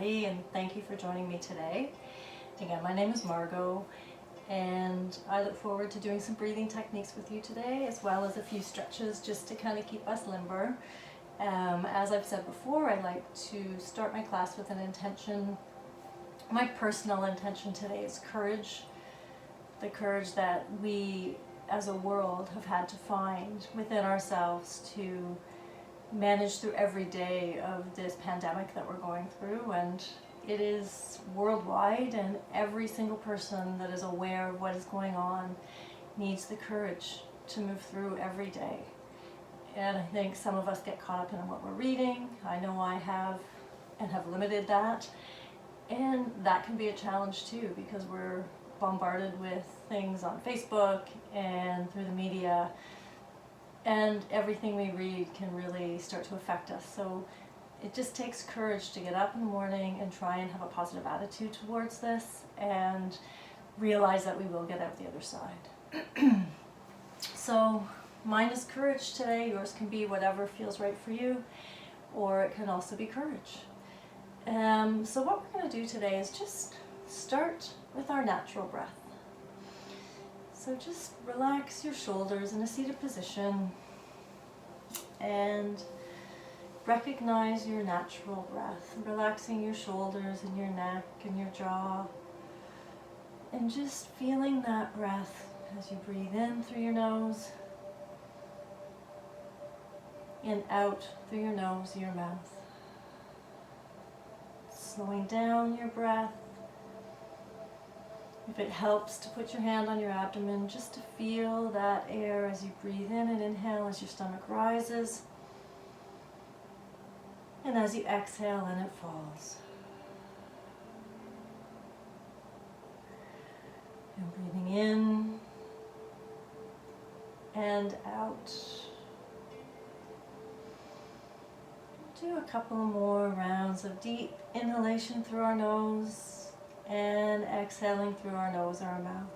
everybody, and thank you for joining me today. Again, my name is Margot, and I look forward to doing some breathing techniques with you today, as well as a few stretches just to kind of keep us limber. As I've said before, I like to start my class with an intention. My personal intention today is courage. The courage that we as a world have had to find within ourselves to manage through every day of this pandemic that we're going through. And it is worldwide, and every single person that is aware of what is going on needs the courage to move through every day. And I think some of us get caught up in what we're reading. I know I have, and have limited that. And that can be a challenge too, because we're bombarded with things on Facebook and through the media, and everything we read can really start to affect us. So it just takes courage to get up in the morning and try and have a positive attitude towards this, and realize that we will get out the other side. So mine is courage today. Yours can be whatever feels right for you, or it can also be courage. So what we're going to do today is just start with our natural breath. So just relax your shoulders in a seated position and recognize your natural breath, relaxing your shoulders and your neck and your jaw, and just feeling that breath as you breathe in through your nose and out through your nose, your mouth. Slowing down your breath. If it helps to put your hand on your abdomen, just to feel that air as you breathe in and inhale as your stomach rises, and as you exhale and it falls. And breathing in and out. Do a couple more rounds of deep inhalation through our nose and exhaling through our nose or our mouth.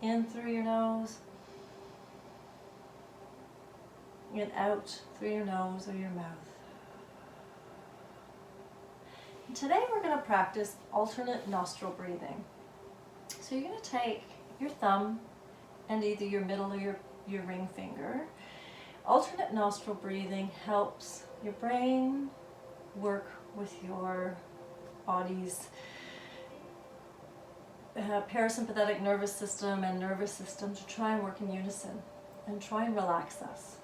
In through your nose and out through your nose or your mouth. And today we're going to practice alternate nostril breathing. So you're going to take your thumb and either your middle or your ring finger. Alternate nostril breathing helps your brain work with your body's parasympathetic nervous system and nervous system to try and work in unison and try and relax us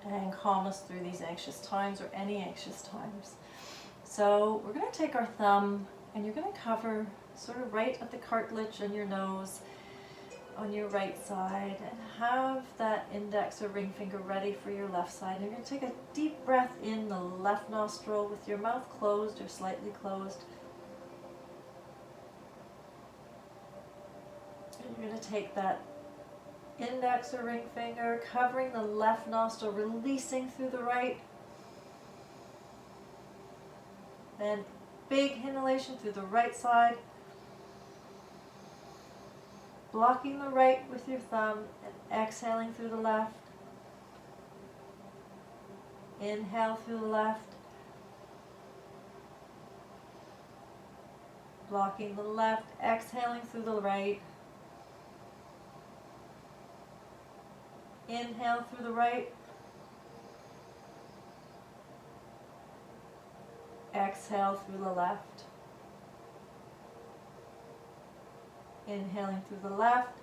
and calm us through these anxious times or any anxious times. So we're going to take our thumb and you're going to cover sort of right at the cartilage in your nose on your right side, and have that index or ring finger ready for your left side. And you're going to take a deep breath in the left nostril with your mouth closed or slightly closed. And you're going to take that index or ring finger, covering the left nostril, releasing through the right. Then big inhalation through the right side. Blocking the right with your thumb and exhaling through the left. Inhale through the left. Blocking the left, exhaling through the right. Inhale through the right. Exhale through the left. Inhaling through the left.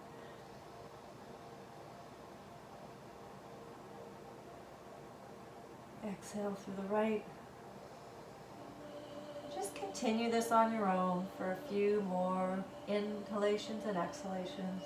Exhale through the right. Just continue this on your own for a few more inhalations and exhalations.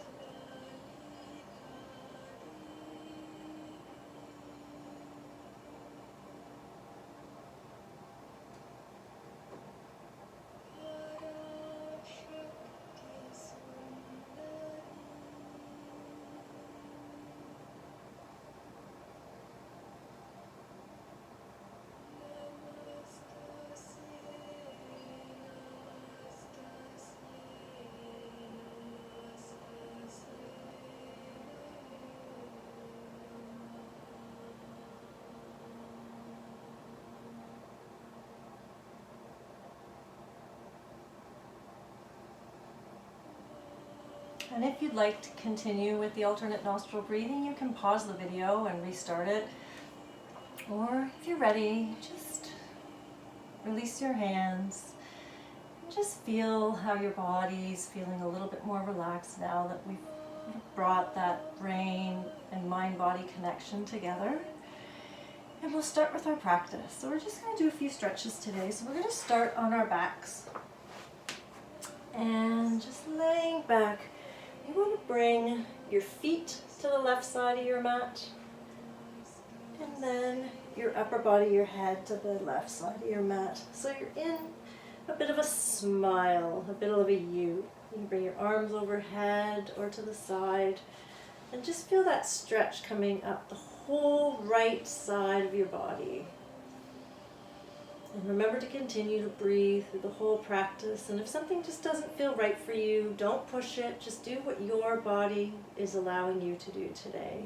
And if you'd like to continue with the alternate nostril breathing, you can pause the video and restart it. Or if you're ready, just release your hands. And just feel how your body's feeling a little bit more relaxed now that we've brought that brain and mind-body connection together. And we'll start with our practice. So we're just going to do a few stretches today. So we're going to start on our backs. And just laying back, you want to bring your feet to the left side of your mat. And then your upper body, your head to the left side of your mat. So you're in a bit of a smile, a bit of a U. You can bring your arms overhead or to the side. And just feel that stretch coming up the whole right side of your body. And remember to continue to breathe through the whole practice. And if something just doesn't feel right for you, don't push it. Just do what your body is allowing you to do today.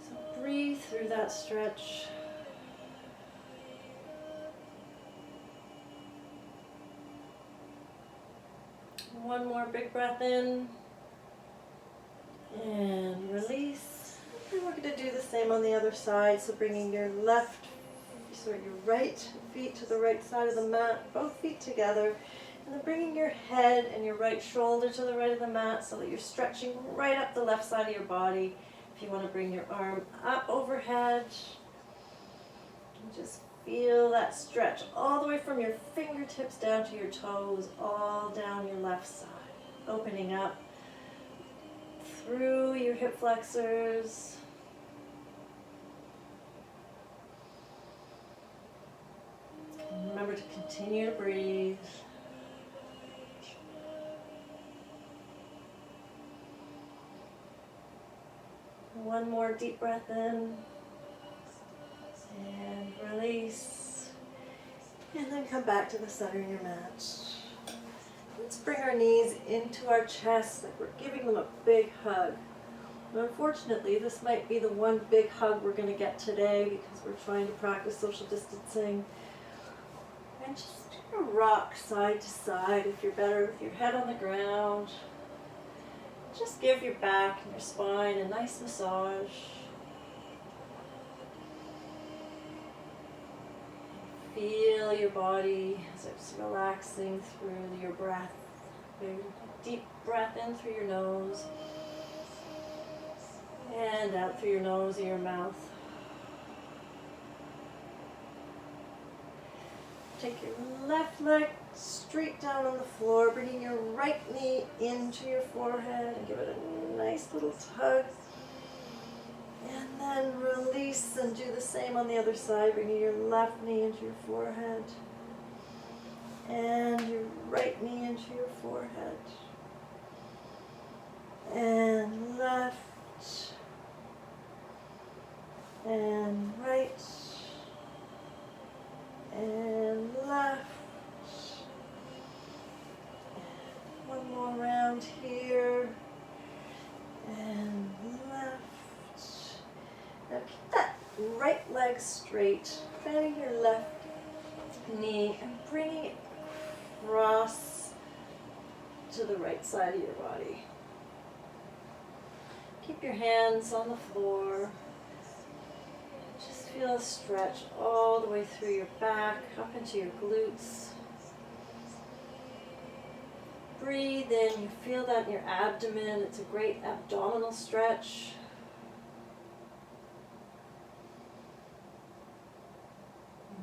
So breathe through that stretch. One more big breath in. And release. And we're going to do the same on the other side. So bringing your your right feet to the right side of the mat, both feet together, and then bringing your head and your right shoulder to the right of the mat so that you're stretching right up the left side of your body. If you want to bring your arm up overhead, and just feel that stretch all the way from your fingertips down to your toes, all down your left side, opening up through your hip flexors. Remember to continue to breathe. One more deep breath in. And release. And then come back to the center of your mat. Let's bring our knees into our chest like we're giving them a big hug. And unfortunately, this might be the one big hug we're going to get today because we're trying to practice social distancing. And just rock side to side if you're better with your head on the ground. Just give your back and your spine a nice massage. Feel your body as it's relaxing through your breath. Deep breath in through your nose and out through your nose and your mouth. Take your left leg straight down on the floor, bringing your right knee into your forehead and give it a nice little tug. And then release and do the same on the other side, bringing your left knee into your forehead and your right knee into your forehead. And left and right. And left. One more round here. And left. Now keep that right leg straight. Bending your left knee and bringing it across to the right side of your body. Keep your hands on the floor. Just feel a stretch all the way through your back, up into your glutes. Breathe in, you feel that in your abdomen. It's a great abdominal stretch.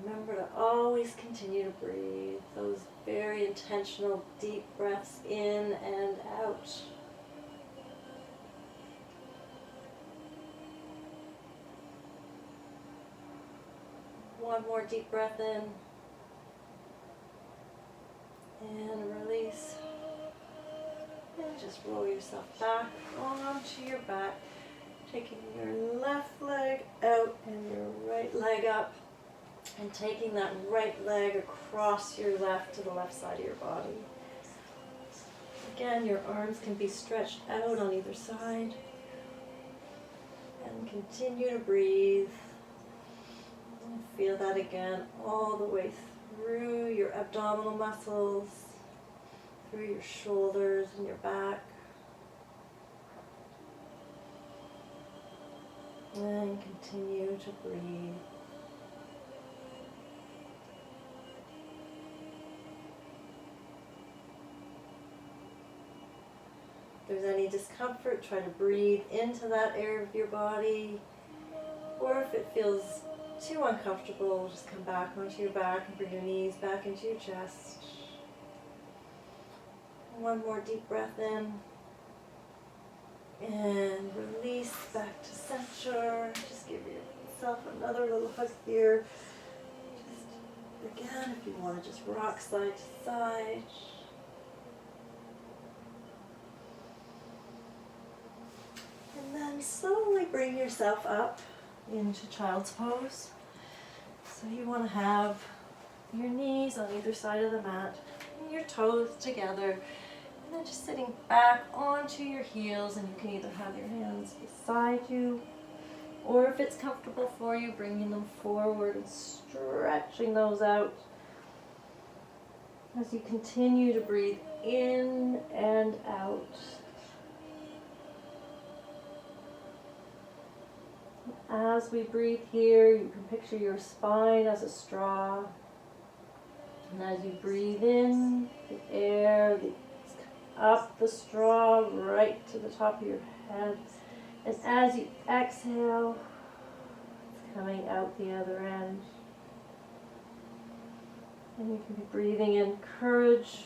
Remember to always continue to breathe those very intentional deep breaths in and out. One more deep breath in and release. And just roll yourself back onto your back, taking your left leg out and your right leg up, and taking that right leg across your left to the left side of your body. Again, your arms can be stretched out on either side. And continue to breathe. And feel that again all the way through your abdominal muscles through your shoulders and your back. And continue to breathe. If there's any discomfort, try to breathe into that area of your body. Or if it feels too uncomfortable, just come back onto your back and bring your knees back into your chest. One more deep breath in. And release back to center. Just give yourself another little hug here. Just again, if you want to just rock side to side. And then slowly bring yourself up into child's pose. So you want to have your knees on either side of the mat and your toes together. And then just sitting back onto your heels, and you can either have your hands beside you, or if it's comfortable for you, bringing them forward and stretching those out as you continue to breathe in and out. As we breathe here, you can picture your spine as a straw. And as you breathe in, the air, up the straw right to the top of your head. And as you exhale, it's coming out the other end. And you can be breathing in courage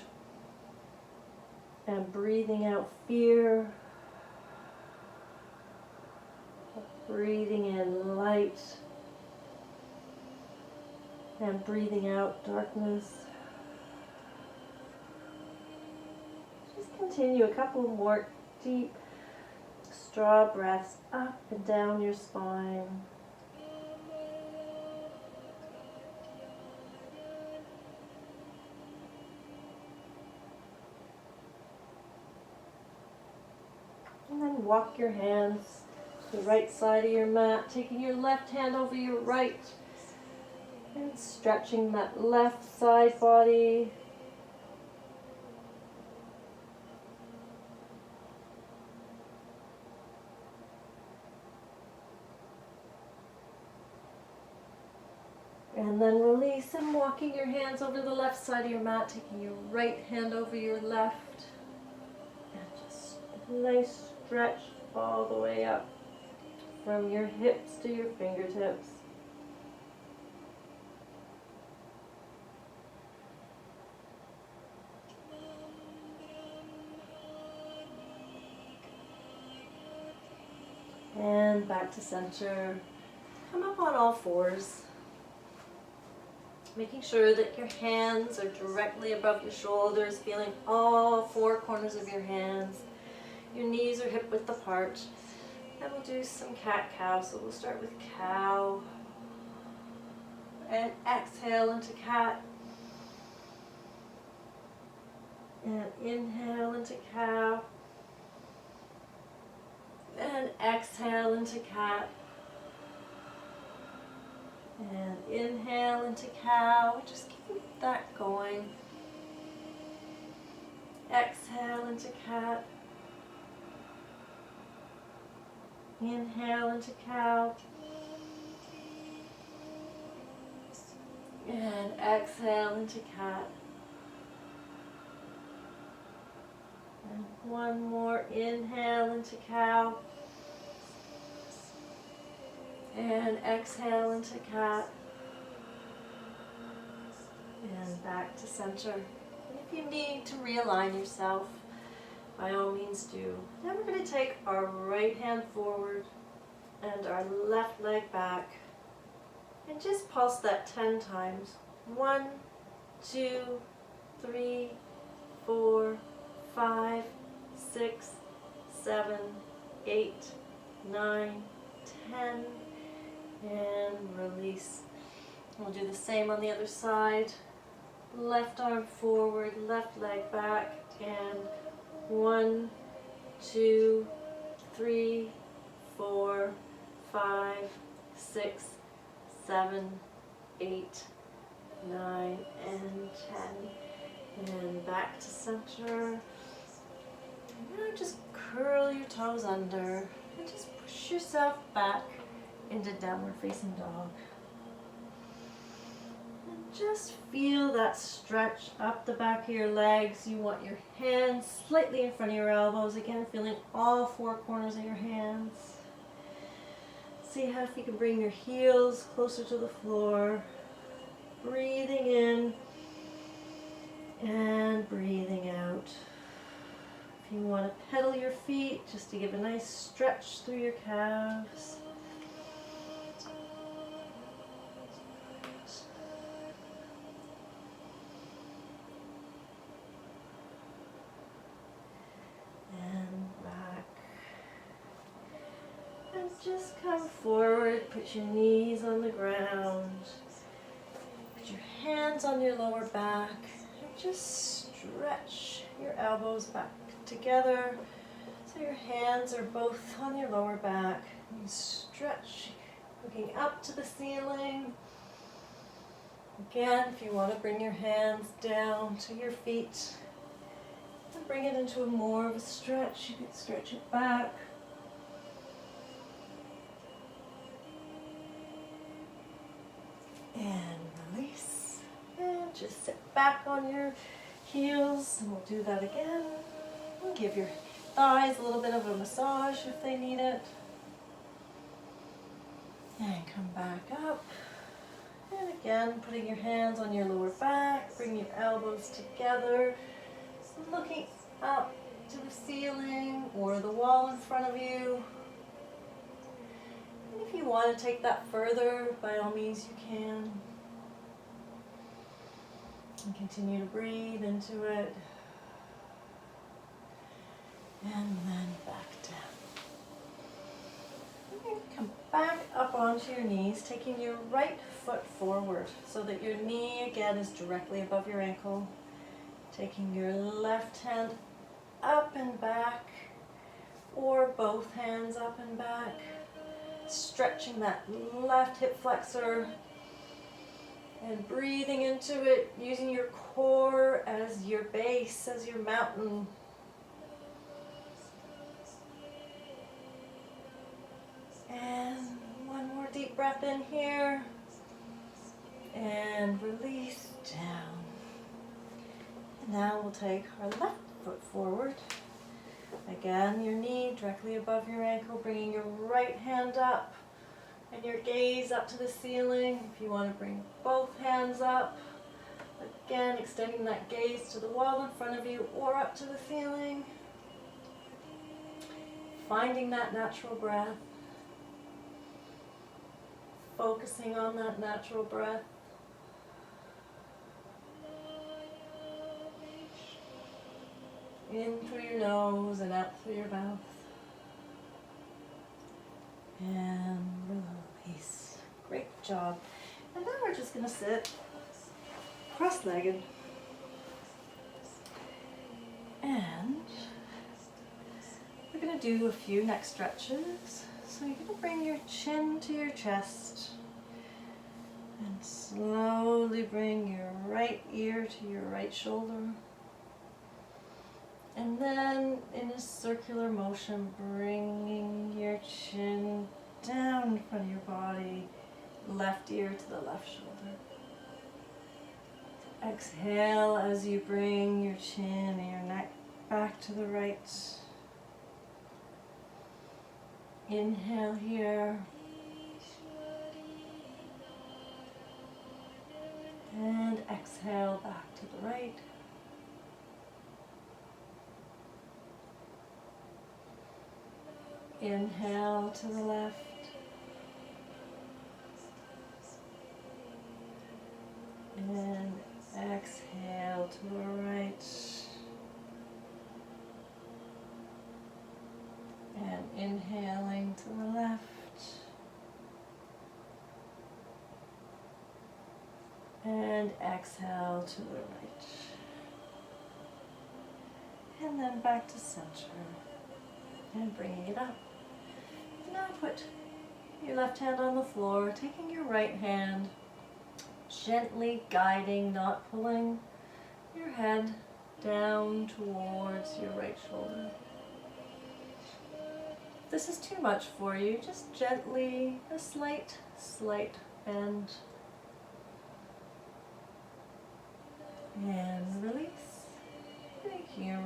and breathing out fear. Breathing in light and breathing out darkness. Just continue a couple more deep straw breaths up and down your spine. And then walk your hands to the right side of your mat, taking your left hand over your right and stretching that left side body. And then release and walking your hands over the left side of your mat, taking your right hand over your left. And just nice stretch all the way up from your hips to your fingertips. And back to center. Come up on all fours. Making sure that your hands are directly above your shoulders, feeling all four corners of your hands. Your knees are hip width apart. And we'll do some cat-cow. So we'll start with cow. And exhale into cat. And inhale into cow. And exhale into cat. And inhale into cow. Just keep that going. Exhale into cat. Inhale into cow. And exhale into cat. And one more inhale into cow. And exhale into cat. And back to center. And if you need to realign yourself, by all means do. Then we're going to take our right hand forward and our left leg back. And just pulse that 10 times. 1, 2, 3, 4, 5, 6, 7, 8, 9, 10. And release. We'll do the same on the other side. Left arm forward, left leg back, and 1, 2, 3, 4, 5, 6, 7, 8, 9, and 10. And back to center. Now just curl your toes under and just push yourself back into downward facing dog. And just feel that stretch up the back of your legs. You want your hands slightly in front of your elbows. Again, feeling all four corners of your hands. See how if you can bring your heels closer to the floor. Breathing in and breathing out. If you want to pedal your feet just to give a nice stretch through your calves. And back. And just come forward, put your knees on the ground. Put your hands on your lower back. And just stretch your elbows back together, so your hands are both on your lower back. You stretch, looking up to the ceiling. Again, if you want to bring your hands down to your feet and bring it into more of a stretch, you can stretch it back. And release. And just sit back on your heels, and we'll do that again. Give your thighs a little bit of a massage if they need it. And come back up. And again, putting your hands on your lower back, bring your elbows together, looking up to the ceiling or the wall in front of you. And if you want to take that further, by all means you can. And continue to breathe into it. And then back down. Okay, come back up onto your knees, taking your right foot forward so that your knee again is directly above your ankle. Taking your left hand up and back, or both hands up and back. Stretching that left hip flexor and breathing into it, using your core as your base, as your mountain. And one more deep breath in here. And release down. And now we'll take our left foot forward. Again, your knee directly above your ankle, bringing your right hand up and your gaze up to the ceiling. If you want to bring both hands up, again, extending that gaze to the wall in front of you or up to the ceiling. Finding that natural breath. Focusing on that natural breath. In through your nose and out through your mouth. And release. Great job. And now we're just going to sit cross-legged. And we're going to do a few neck stretches. So you're going to bring your chin to your chest and slowly bring your right ear to your right shoulder. And then in a circular motion, bringing your chin down in front of your body, left ear to the left shoulder. Exhale as you bring your chin and your neck back to the right. Inhale here. And exhale back to the right. Inhale to the left. And exhale to the right. And inhaling to the left. And exhale to the right. And then back to center. And bringing it up. Now put your left hand on the floor, taking your right hand, gently guiding, not pulling, your head down towards your right shoulder. If this is too much for you, just gently, a slight bend. And release. Taking your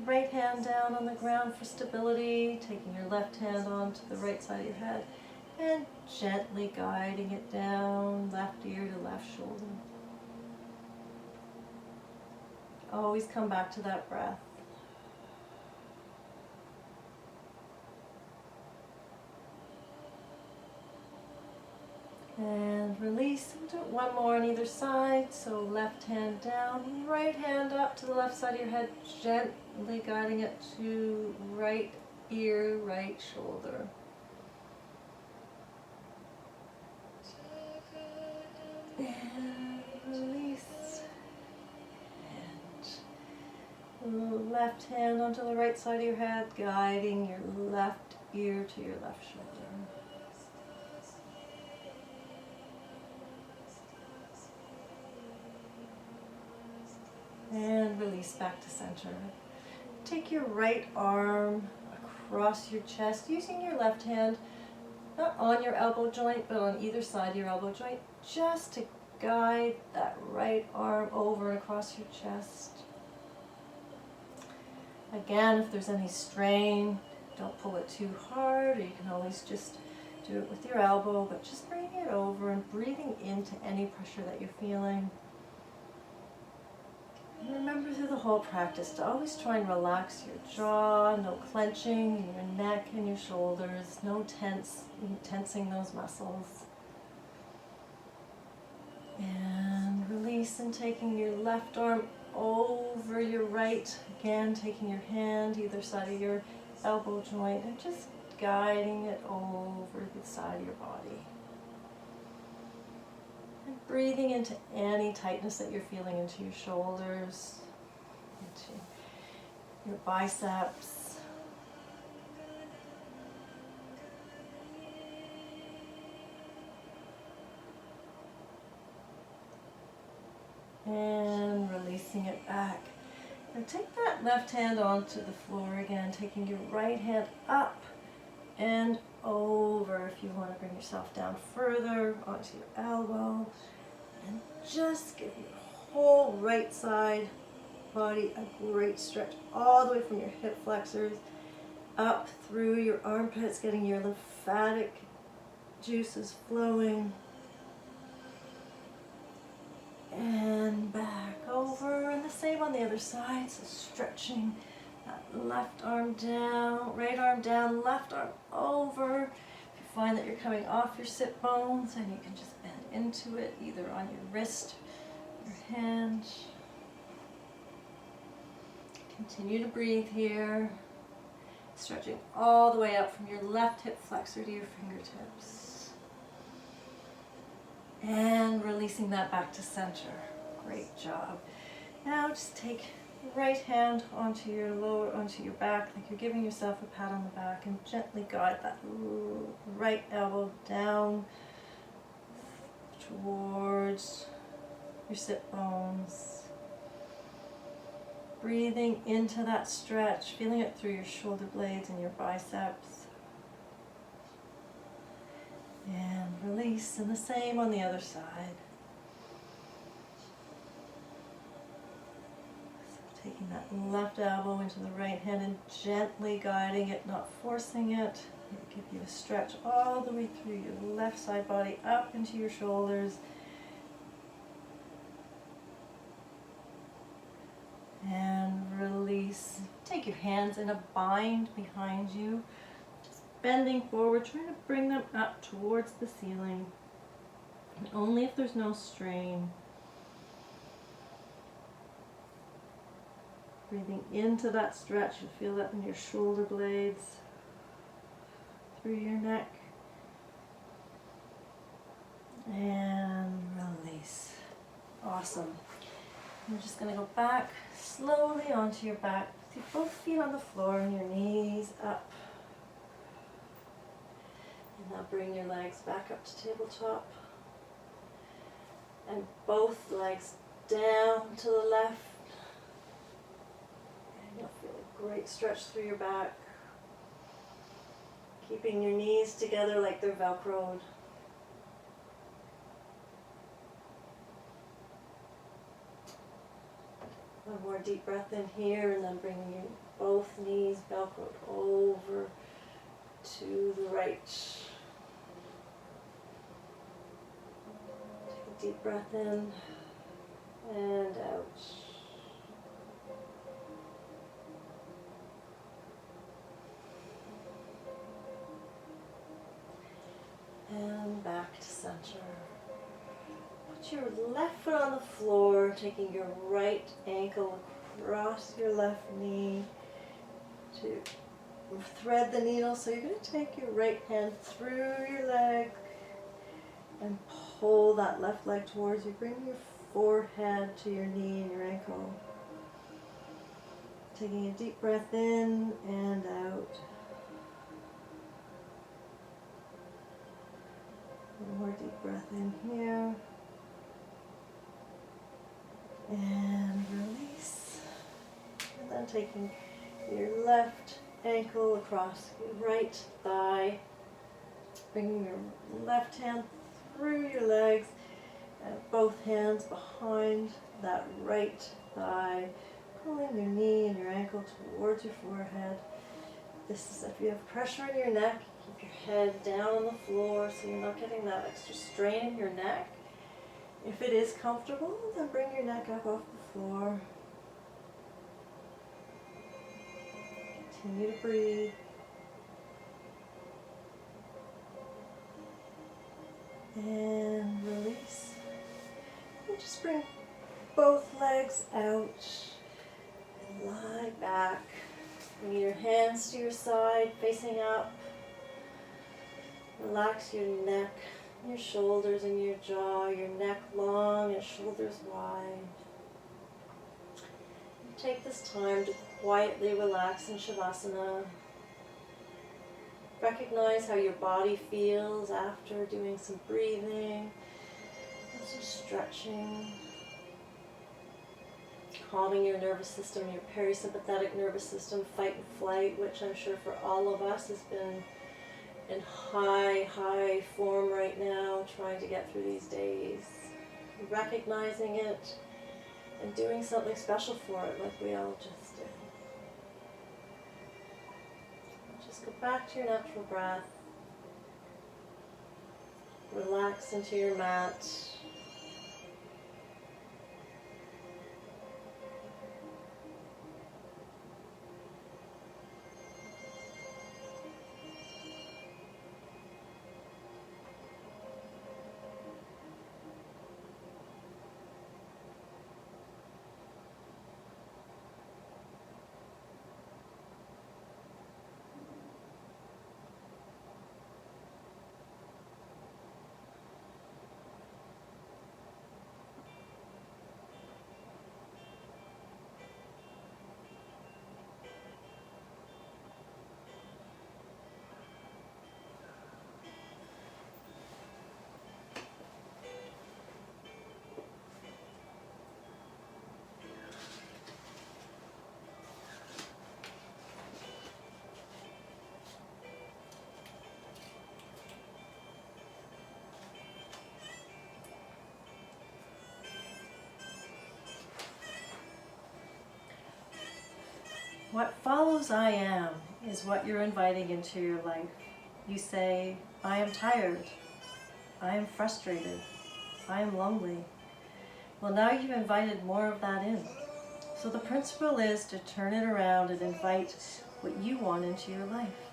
right hand down on the ground for stability, taking your left hand onto the right side of your head, and gently guiding it down, left ear to left shoulder. Always come back to that breath. And release. We'll do it one more on either side. So left hand down, right hand up to the left side of your head, gently guiding it to right ear, right shoulder. And release. And left hand onto the right side of your head, guiding your left ear to your left shoulder. And release back to center. Take your right arm across your chest, using your left hand, not on your elbow joint, but on either side of your elbow joint, just to guide that right arm over and across your chest. Again, if there's any strain, don't pull it too hard, or you can always just do it with your elbow, but just bringing it over and breathing into any pressure that you're feeling. And remember through the whole practice to always try and relax your jaw, no clenching in your neck and your shoulders, no tensing those muscles. And release, and taking your left arm over your right, again taking your hand either side of your elbow joint and just guiding it over the side of your body. And breathing into any tightness that you're feeling into your shoulders, into your biceps. And releasing it back. Now take that left hand onto the floor again, taking your right hand up and over if you want to bring yourself down further onto your elbow. And just give your whole right side body a great stretch all the way from your hip flexors up through your armpits, getting your lymphatic juices flowing. And back over, and the same on the other side, so stretching that left arm down, right arm down, left arm over. If you find that you're coming off your sit bones, and you can just bend into it, either on your wrist, your hand. Continue to breathe here, stretching all the way up from your left hip flexor to your fingertips. And releasing that back to center. Great job. Now just take your right hand onto your back, like you're giving yourself a pat on the back, and gently guide that right elbow down towards your sit bones. Breathing into that stretch, feeling it through your shoulder blades and your biceps. And release, and the same on the other side. So taking that left elbow into the right hand and gently guiding it, not forcing it. It'll give you a stretch all the way through your left side body, up into your shoulders. And release. Take your hands in a bind behind you. Bending forward, trying to bring them up towards the ceiling, and only if there's no strain. Breathing into that stretch, you feel that in your shoulder blades, through your neck, and release. Awesome. We're just going to go back slowly onto your back, with both feet on the floor and your knees up. Now bring your legs back up to tabletop, and both legs down to the left, Great stretch through your back. Keeping your knees together like they're Velcroed. One more deep breath in here, and then bringing your both knees Velcroed over to the right. Take a deep breath in and out. And back to center. Put your left foot on the floor, taking your right ankle across your left knee to thread the needle. So you're going to take your right hand through your leg and pull that left leg towards you. Bring your forehead to your knee and your ankle. Taking a deep breath in and out. One more deep breath in here. And release. And then taking your left ankle across your right thigh. Bringing your left hand through your legs and both hands behind that right thigh. Pulling your knee and your ankle towards your forehead. This is if you have pressure in your neck, keep your head down on the floor so you're not getting that extra strain in your neck. If it is comfortable, then bring your neck up off the floor. Continue to breathe. And release. And just bring both legs out and lie back. Bring your hands to your side, facing up. Relax your neck, your shoulders and your jaw, your neck long and shoulders wide. Take this time to quietly relax in Shavasana. Recognize how your body feels after doing some breathing and some stretching. Calming your nervous system, your parasympathetic nervous system, fight and flight, which I'm sure for all of us has been in high form right now, trying to get through these days. Recognizing it and doing something special for it like we all just did. Just go back to your natural breath. Relax into your mat. What follows I am is what you're inviting into your life. You say, I am tired, I am frustrated, I am lonely. Well, now you've invited more of that in. So the principle is to turn it around and invite what you want into your life.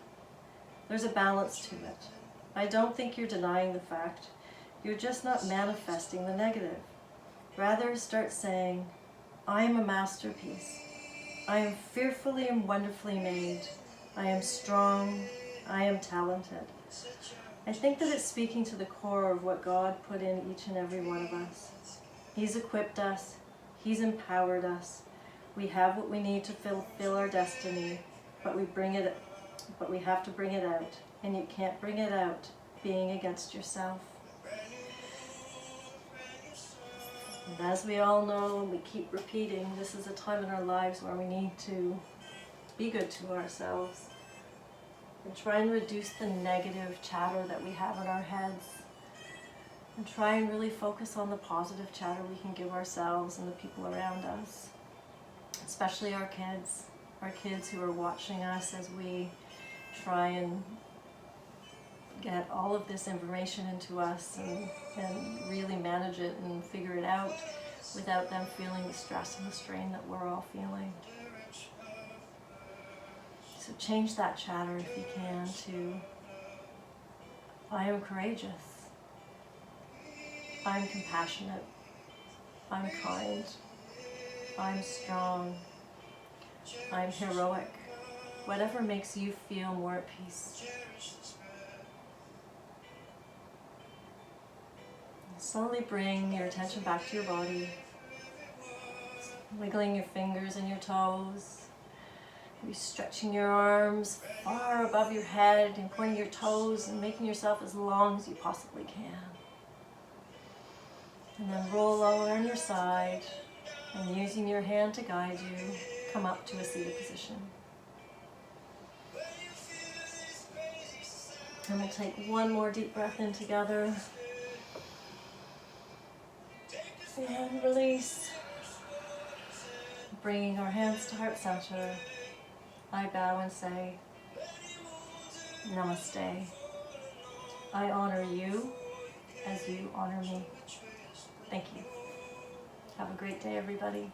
There's a balance to it. I don't think you're denying the fact. You're just not manifesting the negative. Rather, start saying, I am a masterpiece. I am fearfully and wonderfully made. I am strong. I am talented. I think that it's speaking to the core of what God put in each and every one of us. He's equipped us. He's empowered us. We have what we need to fulfill our destiny, but we have to bring it out. And you can't bring it out being against yourself. And as we all know, and we keep repeating, this is a time in our lives where we need to be good to ourselves. And try and reduce the negative chatter that we have in our heads. And try and really focus on the positive chatter we can give ourselves and the people around us. Especially our kids who are watching us as we try and get all of this information into us and really manage it and figure it out without them feeling the stress and the strain that we're all feeling. So change that chatter if you can to, I am courageous, I'm compassionate, I'm kind, I'm strong, I'm heroic. Whatever makes you feel more at peace. Slowly bring your attention back to your body, wiggling your fingers and your toes, maybe stretching your arms far above your head and pointing your toes and making yourself as long as you possibly can. And then roll over on your side and using your hand to guide you, come up to a seated position. And we'll take one more deep breath in together. And release. Bringing our hands to heart center, I bow and say, Namaste. I honor you as you honor me. Thank you. Have a great day, everybody.